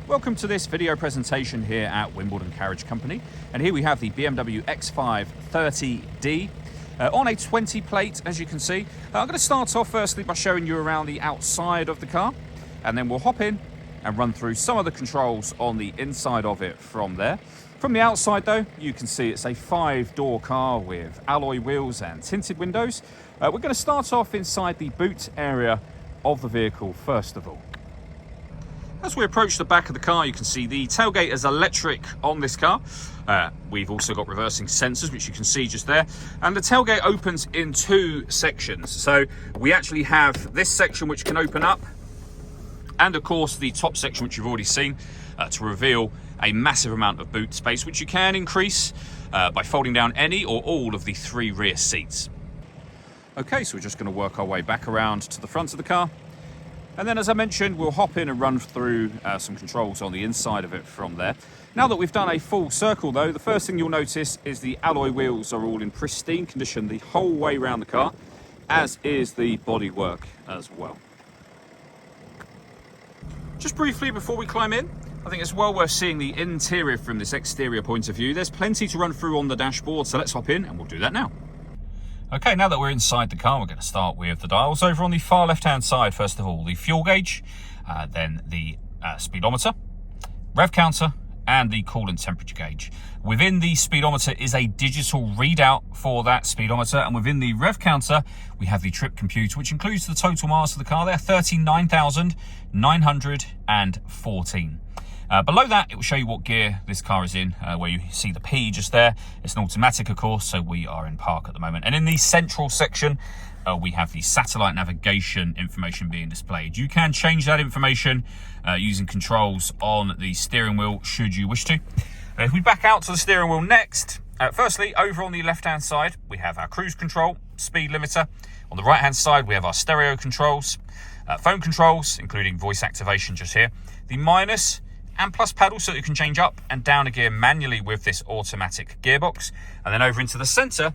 Welcome to this video presentation here at Wimbledon Carriage Company, and here we have the BMW X5 30D on a 20 plate, as you can see. I'm going to start off firstly by showing you around the outside of the car, and then we'll hop in and run through some of the controls on the inside of it from there. From the outside though, you can see it's a 5-door car with alloy wheels and tinted windows. We're going to start off inside the boot area of the vehicle first of all. As we approach the back of the car, you can see the tailgate is electric on this car. We've also got reversing sensors, which you can see just there. And the tailgate opens in two sections. So we actually have this section which can open up, and of course the top section, which you've already seen, to reveal a massive amount of boot space, which you can increase by folding down any or all of the 3 rear seats. Okay, so we're just going to work our way back around to the front of the car. And then, as I mentioned, we'll hop in and run through some controls on the inside of it from there. Now that we've done a full circle though, the first thing you'll notice is the alloy wheels are all in pristine condition the whole way around the car, as is the bodywork as well. Just briefly before we climb in, I think it's well worth seeing the interior from this exterior point of view. There's plenty to run through on the dashboard, so let's hop in and we'll do that now. Okay, now that we're inside the car, we're going to start with the dials. Over on the far left-hand side, first of all, the fuel gauge, then the speedometer, rev counter, and the coolant temperature gauge. Within the speedometer is a digital readout for that speedometer, and within the rev counter, we have the trip computer, which includes the total miles of the car there, 39,914. Below that, it will show you what gear this car is in, where you see the P just there. It's an automatic, of course, so we are in park at the moment. And in the central section, we have the satellite navigation information being displayed. You can change that information using controls on the steering wheel, should you wish to. If we back out to the steering wheel next, firstly, over on the left-hand side, we have our cruise control, speed limiter. On the right-hand side, we have our stereo controls, phone controls, including voice activation just here, the minus and plus pedal, so that you can change up and down a gear manually with this automatic gearbox. And then over into the center,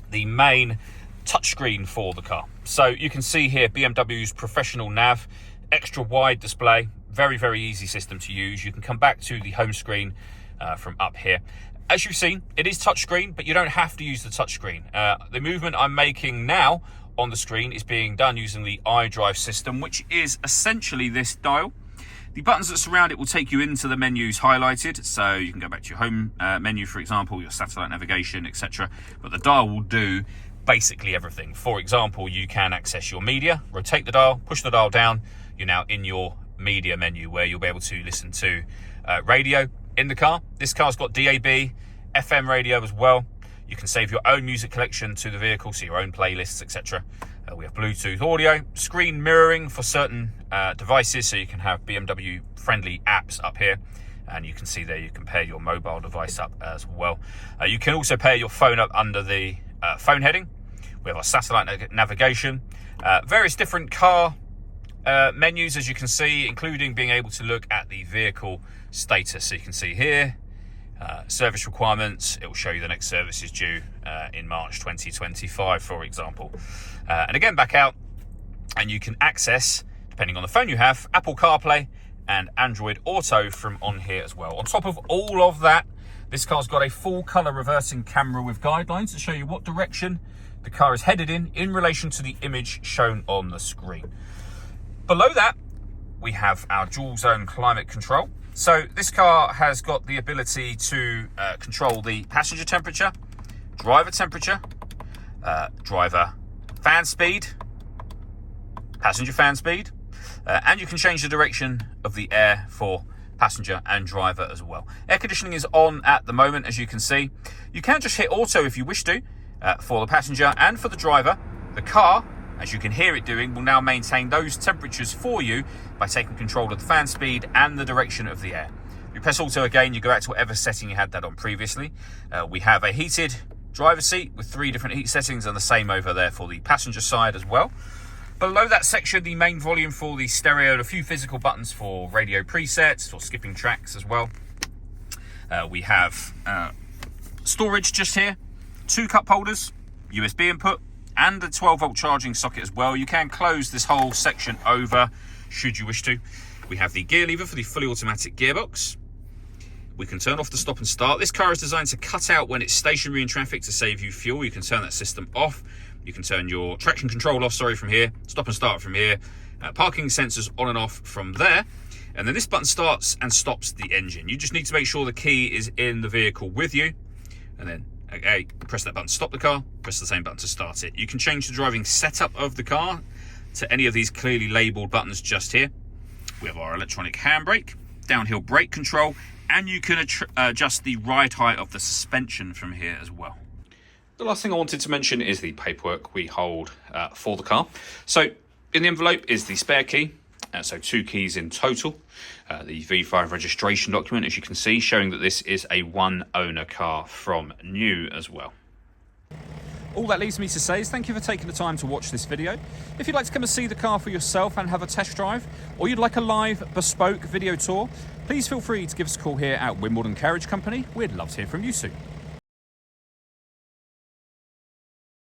the main touchscreen for the car. So you can see here BMW's professional nav, extra wide display, very, very easy system to use. You can come back to the home screen from up here. As you've seen, it is touchscreen, but you don't have to use the touchscreen. The movement I'm making now on the screen is being done using the iDrive system, which is essentially this dial. The buttons that surround it will take you into the menus highlighted, so you can go back to your home menu, for example, your satellite navigation, etc. But the dial will do basically everything. For example, you can access your media, rotate the dial, push the dial down, you're now in your media menu, where you'll be able to listen to radio in the car. This car's got DAB, FM radio as well. You can save your own music collection to the vehicle, so your own playlists, etc. We have Bluetooth audio, screen mirroring for certain devices, so you can have BMW friendly apps up here, and you can see there you can pair your mobile device up as well. You can also pair your phone up under the phone heading. We have our satellite navigation, various different car menus, as you can see, including being able to look at the vehicle status. So you can see here, service requirements. It will show you the next service is due in March 2025, for example. And again, back out, and you can access, depending on the phone you have, Apple CarPlay and Android Auto from on here as well. On top of all of that, this car's got a full color reversing camera with guidelines to show you what direction the car is headed in relation to the image shown on the screen. Below that, we have our dual zone climate control. So this car has got the ability to control the passenger temperature, driver temperature, driver fan speed, passenger fan speed, and you can change the direction of the air for passenger and driver as well. Air conditioning is on at the moment, as you can see. You can just hit auto if you wish to for the passenger, and for the driver, the car, as you can hear it doing, will now maintain those temperatures for you by taking control of the fan speed and the direction of the air. You press auto again, you go back to whatever setting you had that on previously. We have a heated driver's seat with 3 different heat settings, and the same over there for the passenger side as well. Below that section, the main volume for the stereo, and a few physical buttons for radio presets or skipping tracks as well. We have storage just here, 2 cup holders, USB input, and a 12-volt charging socket as well. You can close this whole section over should you wish to. We have the gear lever for the fully automatic gearbox. We can turn off the stop and start. This car is designed to cut out when it's stationary in traffic to save you fuel. You can turn that system off. You can turn your traction control off, from here. Stop and start from here. Parking sensors on and off from there. And then this button starts and stops the engine. You just need to make sure the key is in the vehicle with you. And then, okay, press that button to stop the car. Press the same button to start it. You can change the driving setup of the car to any of these clearly labelled buttons just here. We have our electronic handbrake, downhill brake control, and you can adjust the ride height of the suspension from here as well. The last thing I wanted to mention is the paperwork we hold for the car. So in the envelope is the spare key, so 2 keys in total. The V5 registration document, as you can see, showing that this is a 1-owner car from new as well. All that leaves me to say is thank you for taking the time to watch this video. If you'd like to come and see the car for yourself and have a test drive, or you'd like a live bespoke video tour, please feel free to give us a call here at Wimbledon Carriage Company. We'd love to hear from you soon.